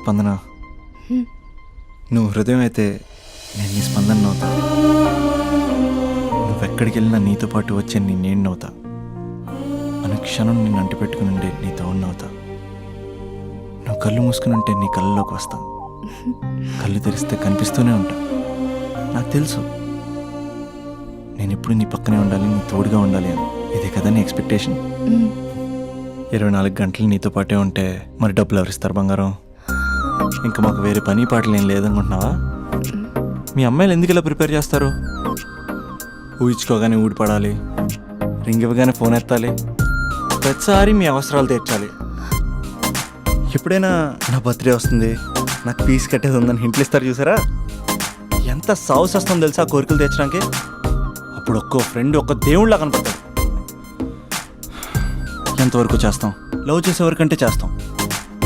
స్పందన, నువ్వు హృదయం అయితే నేను నీ స్పందన నవ్వుతా. నువ్వెక్కడికి వెళ్ళినా నీతో పాటు వచ్చే నేను నవ్వుతా. అనుక్షణం నిన్ను అంటి పెట్టుకుని ఉండే నీ తోడు నవ్వుతా. నువ్వు కళ్ళు మూసుకుని ఉంటే నీ కళ్ళలోకి వస్తా. కళ్ళు తెరిస్తే కనిపిస్తూనే ఉంటా. నాకు తెలుసు నేను ఎప్పుడు నీ పక్కనే ఉండాలి, నీ తోడుగా ఉండాలి అని. ఇదే కదా నీ ఎక్స్పెక్టేషన్. 24 గంటలు నీతో పాటే ఉంటే మరి డబ్బులు ఎవరిస్తారు బంగారం? ఇంకా మాకు వేరే పని పాటలు ఏం లేదనుకుంటున్నావా? మీ అమ్మాయిలు ఎందుకు ఇలా ప్రిపేర్ చేస్తారు? ఊహించుకోగానే ఊడిపడాలి, రింగ్ ఇవ్వగానే ఫోన్ ఎత్తాలి, ప్రతిసారి మీ అవసరాలు తీర్చాలి. ఎప్పుడైనా నా బర్త్డే వస్తుంది, నాకు ఫీజు కట్టేది ఉందని హింట్లు ఇస్తారు చూసారా? ఎంత సాహస్ వస్తుందో తెలుసా కోరికలు తెచ్చడానికి. అప్పుడు ఒక్కో ఫ్రెండ్ ఒక్క దేవుళ్ళ కనపడతాడు. ఎంతవరకు చేస్తాం? లవ్ చేసేవరకంటే చేస్తాం.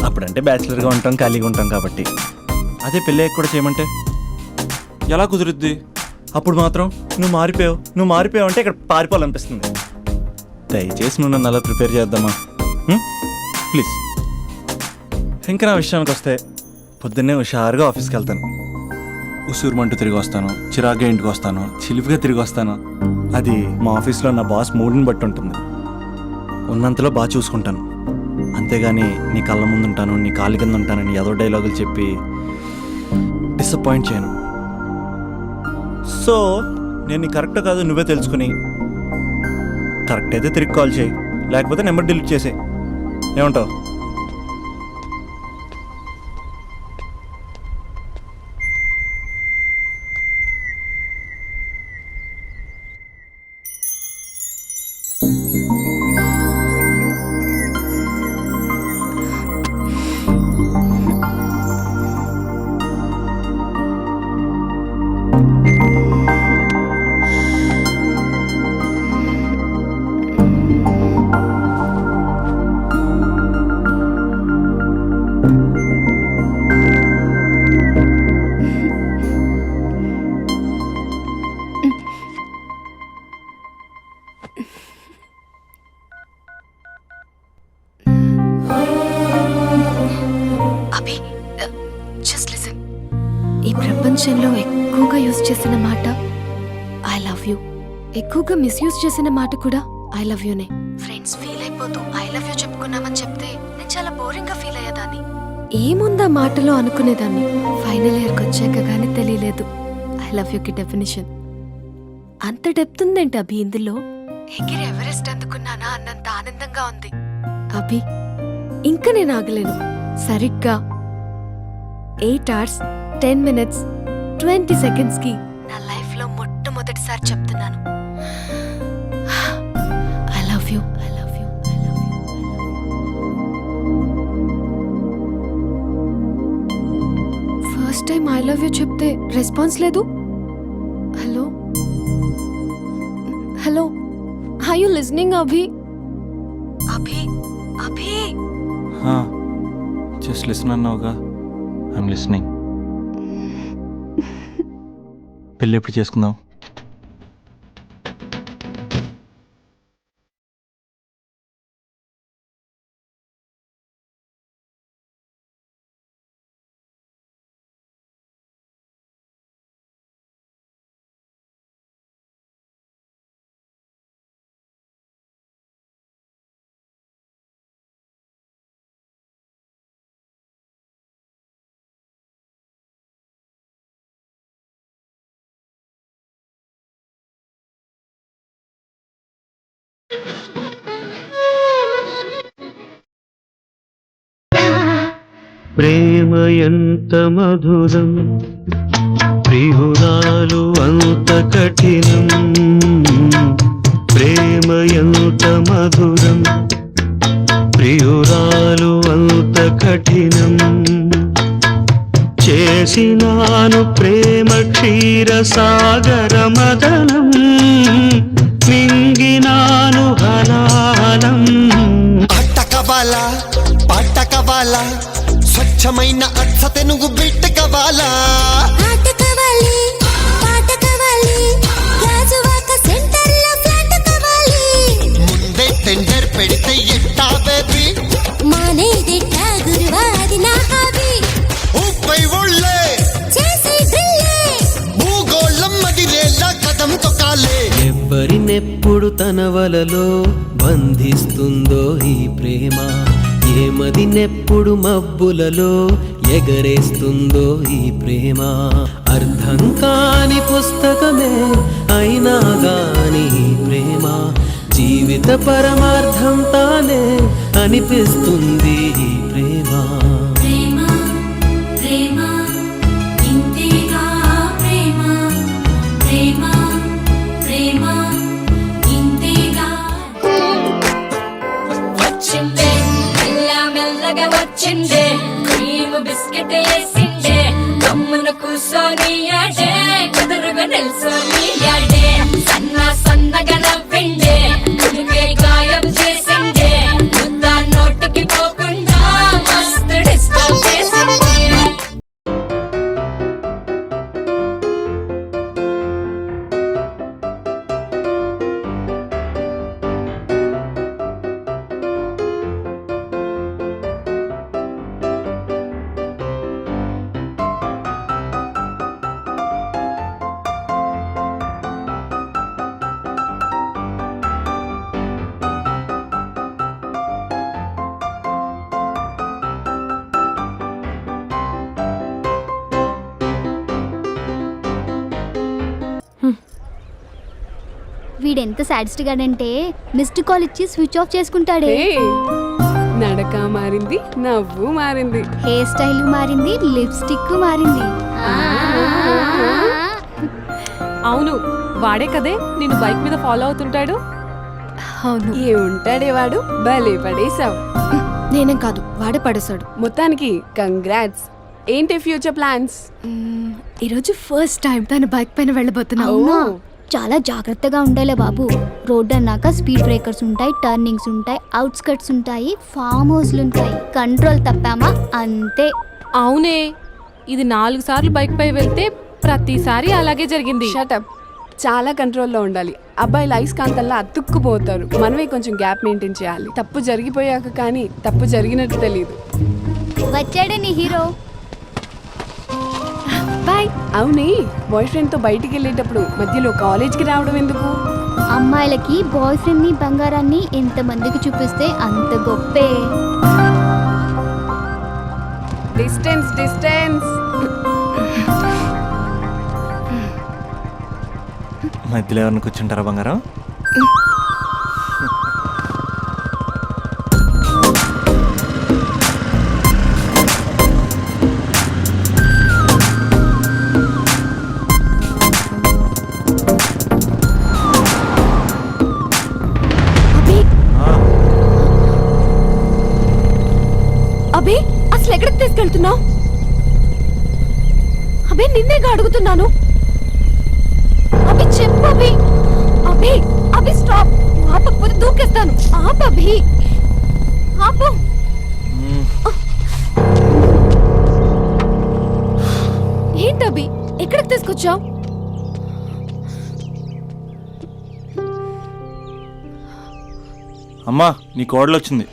అప్పుడంటే బ్యాచిలర్గా ఉంటాం, ఖాళీగా ఉంటాం కాబట్టి. అదే పెళ్ళి కూడా చేయమంటే ఎలా కుదురుద్ది? అప్పుడు మాత్రం నువ్వు మారిపోయావు అంటే ఇక్కడ పారిపోవాలనిపిస్తుంది. దయచేసి నువ్వు నన్ను అలా ప్రిపేర్ చేద్దామా ప్లీజ్. ఇంకా నా విషయానికి వస్తే పొద్దున్నే హుషారుగా ఆఫీస్కి వెళ్తాను. ఉసూరుమంటూ తిరిగి వస్తాను, చిరాగ్గా ఇంటికి వస్తాను, చిలిపిగా తిరిగి వస్తాను. అది మా ఆఫీస్లో నా బాస్ మూడ్ని బట్టి ఉంటుంది. ఉన్నంతలో బాగా చూసుకుంటాను, అంతేగాని నీ కళ్ళ ముందు ఉంటాను, నీ కాళ్ళ కింద ఉంటానని ఏదో డైలాగులు చెప్పి డిసప్పాయింట్ చేయను. సో నేను నీ కరెక్ట్ కాదు నువ్వే తెలుసుకుని కరెక్ట్ అయితే తిరిగి కాల్ చేయి, లేకపోతే నెంబర్ డిలీట్ చేసే. ఏమంటావు? ఈ ప్రపంచంలో ఎక్కువగా యూజ్ చేసిన మాట ఐ లవ్ యూ, ఎక్కువగా మిస్యూజ్ చేసిన మాట కూడా ఐ లవ్ యూనే. ఫ్రెండ్స్ ఫీల్ అయిపోతూ ఐ లవ్ యూ చెప్పుకున్నామని చెప్తే నేను చాలా బోరింగ్ గా ఫీల్ అయ్యేదాన్ని. ఏముందా మాటలో అనుకునేదాన్ని. ఫైనల్ ఇయర్కి వచ్చాక గానీ తెలియలేదు ఐ లవ్ యూకి డెఫినేషన్. అంత డెప్త్ ఉందేంటి అభి ఇందులో? ఎగిరి ఎవరెస్ట్ అందుకున్నానా అన్నంత ఆనందంగా ఉంది అభి. ఇంకా నేను ఆగలేను. సరిగ్గా 8 hours 10 minutes 20 seconds కి నా లైఫ్ లో మొట్టమొదటిసారి చెప్తున్నాను I love you, I love you, I love you. First time I love you చెప్తే రెస్పాన్స్ లేదు. Hello hello, are you listening Abhi? Abhi Abhi just listen అన్నావుగా. I'm listening. పెళ్ళి ఎప్పుడు చేసుకుందాం? ప్రేమ ఎంత మధురం, ప్రియురాలు అంత కఠినం. ప్రేమ ఎంత మధురం, ప్రియురాలు అంత కఠినం. చేసినాను ప్రేమ క్షీర సాగర మదనం, మింగినాను హలాలం. పాట కవాలా స్వచ్ఛమైన అచ్చ తెనుగు బిడ్డ కవాలా. ముందే టెండర్ పెడితే ఎట్టా బేబీ, మానేదిట్టా గురువాది నా హాబీ. తన వలలో బంధిస్తుందో ఈ ప్రేమ, ఏమది నెప్పుడు మబ్బులలో ఎగరేస్తుందో ఈ ప్రేమ. అర్థం కాని పుస్తకమే అయినా గాని ఈ ప్రేమ, జీవిత పరమార్థం తానే అనిపిస్తుంది ఈ ప్రేమ. ప్రేమ ప్రేమ ఇంతేగా ప్రేమ, ప్రేమ ప్రేమ ఇంతేగా. వచ్చిందే మెల్ల మెల్లగా వచ్చిందే, క్రీమ్ బిస్కెట్ వేసిందే, గమ్మున కూసోని ఆడే, కుదురుగా నిల్సోని ఆడే, సన్న సన్నగా నవ్విండే, కుడికే గాయం చేసిందే, ముద్ద నోటికి పోకుండా మస్తు డిస్టర్బ్ చేసిందే. వీడెంత సాడిస్ట్ గాడంటే మిస్డ్ కాల్ ఇచ్చి స్విచ్ ఆఫ్ చేసుకుంటాడే. నడక మారింది, నవ్వు మారింది. హెయిర్ స్టైల్ మారింది, లిప్స్టిక్ మారింది. అవును, వాడే కదే నిన్ను బైక్ మీద ఫాలో అవుతుంటాడు. అవును, ఏ ఉంటాడే వాడు, భలే పడేశావు. నేనేం కాదు, వాడే పడేశాడు. మొత్తానికి కంగ్రాట్స్. ఏంటి ఫ్యూచర్ ప్లాన్స్? ఈరోజు ఫస్ట్ టైం తన బైక్ పైన వెళ్ళబోతున్నా. అవునా? చాలా జాగ్రత్తగా ఉండాలి బాబు. రోడ్ అన్నాక స్పీడ్ బ్రేకర్స్ ఉంటాయి, టర్నింగ్స్ ఉంటాయి, అవుట్స్కట్స్ ఉంటాయి, ఫామ్ హౌస్లు ఉంటాయి. కంట్రోల్ తప్పామా అంతే. అవునే, ఇది 4 సార్లు బైక్ పై వెళ్తే ప్రతిసారి అలాగే జరిగింది. షటప్. చాలా కంట్రోల్లో ఉండాలి. అబ్బాయిలు అయస్కాంతల్లా అతుక్కుపోతారు. మనమే కొంచెం గ్యాప్ మెయింటైన్ చేయాలి. తప్పు జరిగిపోయాక కానీ తప్పు జరిగినట్టు తెలియదు. వచ్చాడే నీ హీరో. బాయ్. అవునే, బాయ్ ఫ్రెండ్తో బయటికి వెళ్ళేటప్పుడు మధ్యలో కాలేజ్కి రావడం ఎందుకు? అమ్మాయిలకి బాయ్ ఫ్రెండ్ ని బంగారాన్ని ఎంత మందికి చూపిస్తే అంత గొప్పే. Distance distance. మధ్యలో ఎవరిని కూర్చుంటారా బంగారం? అభి, అసలు ఎక్కడికి తీసుకెళ్తున్నావు? అభి, నిన్నేగా అడుగుతున్నాను. అభి చెప్పు అభి. అభి అభి స్టాప్. ఆపకపోతే దూకేస్తాను. ఆపు అభి, ఆపు. ఏంటి అభి, ఎక్కడికి తీసుకొచ్చావు? అమ్మా, నీ కోడలు వచ్చింది.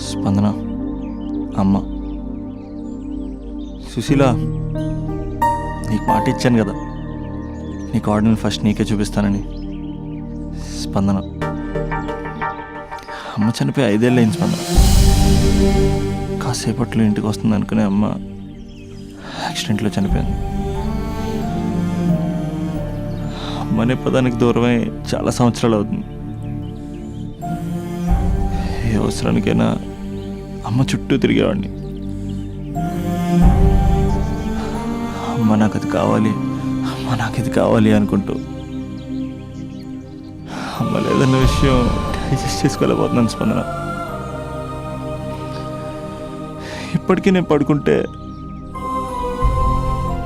స్పందన, అమ్మ. సుశీల, నీకు మాట ఇచ్చాను కదా, నీ కోడల్ని ఫస్ట్ నీకే చూపిస్తానని. స్పందన, అమ్మ చనిపోయి 5 ఏళ్ళు అయింది స్పందన. కాసేపట్లో ఇంటికి వస్తుంది అనుకునే అమ్మ యాక్సిడెంట్లో చనిపోయింది. అమ్మనే పదానికి దూరమై చాలా సంవత్సరాలు అవుతుంది. ఏ అవసరానికైనా అమ్మ చుట్టూ తిరిగేవాడిని. అమ్మ నాకు అది కావాలి, అమ్మ నాకు ఇది కావాలి అనుకుంటూ అమ్మ లేదన్న విషయం డైజెస్ట్ చేసుకోలేకపోతున్నాను స్పందన. ఇప్పటికీ నేను పడుకుంటే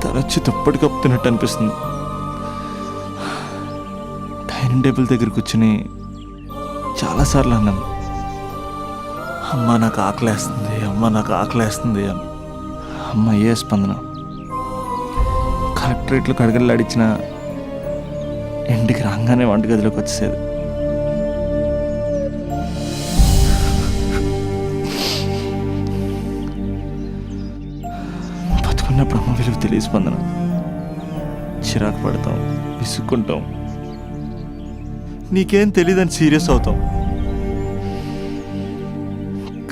తలొచ్చి దుప్పటి కప్పుతున్నట్టు అనిపిస్తుంది. డైనింగ్ టేబుల్ దగ్గర కూర్చుని చాలాసార్లు అన్నాను, అమ్మ నాకు ఆకలేస్తుంది, అమ్మ నాకు ఆకలేస్తుంది అని. అమ్మ ఏ స్పందన. కలెక్టరేట్లో కడగలాడిచ్చిన ఇంటికి రాగానే వంటగదిలోకి వచ్చేది. బతుకున్నప్పుడు అమ్మ విలువ తెలియ స్పందన. చిరాకు పడతాం, విసుక్కుంటాం, నీకేం తెలియదని సీరియస్ అవుతాం.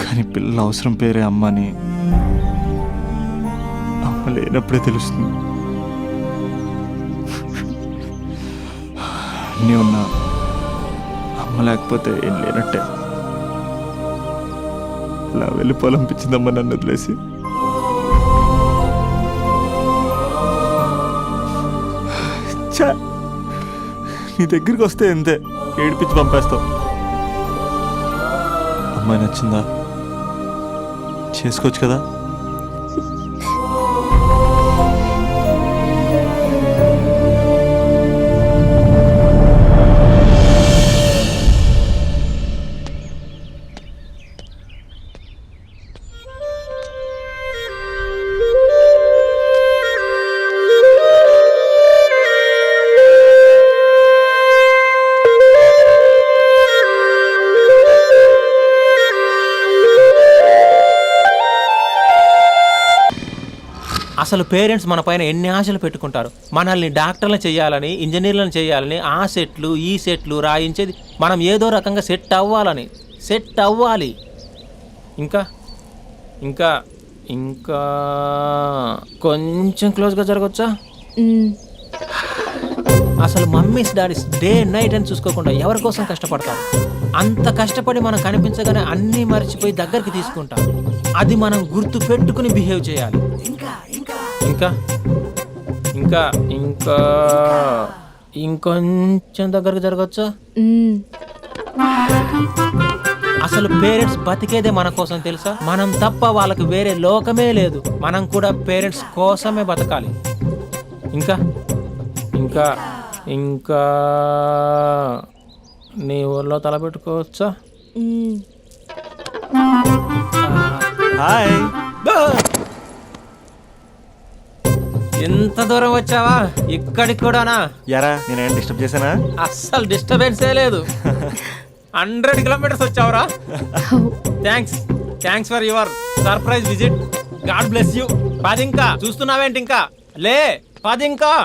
కానీ పిల్లల అవసరం పేరే అమ్మని అమ్మ లేనప్పుడే తెలుస్తుంది. అన్నీ ఉన్నా అమ్మ లేకపోతే ఏం లేనట్టే. ఇలా వెళ్ళిపోవాలనిపించిందమ్మ నన్ను వదిలేసి. ఛా, నీ దగ్గరికి వస్తే ఎంతే ఏడిపించి పంపేస్తావు. అమ్మాయి నచ్చిందా? చేసుకోవచ్చు కదా. అసలు పేరెంట్స్ మన పైన ఎన్ని ఆశలు పెట్టుకుంటారు. మనల్ని డాక్టర్లను చేయాలని, ఇంజనీర్లను చేయాలని, ఆ సెట్లు ఈ సెట్లు రాయించేది మనం ఏదో రకంగా సెట్ అవ్వాలి. ఇంకా ఇంకా ఇంకా కొంచెం క్లోజ్గా జరగచ్చా? అసలు మమ్మీస్ డాడీస్ డే నైట్ అని చూసుకోకుండా ఎవరి కోసం కష్టపడతారు. అంత కష్టపడి మనం కనిపించగానే అన్నీ మర్చిపోయి దగ్గరికి తీసుకుంటాం. అది మనం గుర్తు పెట్టుకుని బిహేవ్ చేయాలి. ఇంకా ఇంకా ఇంకా ఇంకొంచెం దగ్గరకు జరగచ్చా? అసలు పేరెంట్స్ బతికేదే మన కోసం తెలుసా? మనం తప్ప వాళ్ళకి వేరే లోకమే లేదు. మనం కూడా పేరెంట్స్ కోసమే బతకాలి. ఇంకా ఇంకా ఇంకా నీ ఊర్లో తలపెట్టుకోవచ్చా? హాయ్. ఎంత దూరం వచ్చావా? ఇక్కడికి కూడానా? యారా, నేనేం డిస్టర్బ్ చేశానా? అస్సలు డిస్టర్బెన్సే లేదు. 100 కిలోమీటర్స్ వచ్చావురా. Thanks for your surprise visit. God bless you. 10 ఇంకా చూస్తున్నావేంటి? ఇంకా లే 10 ఇంకా.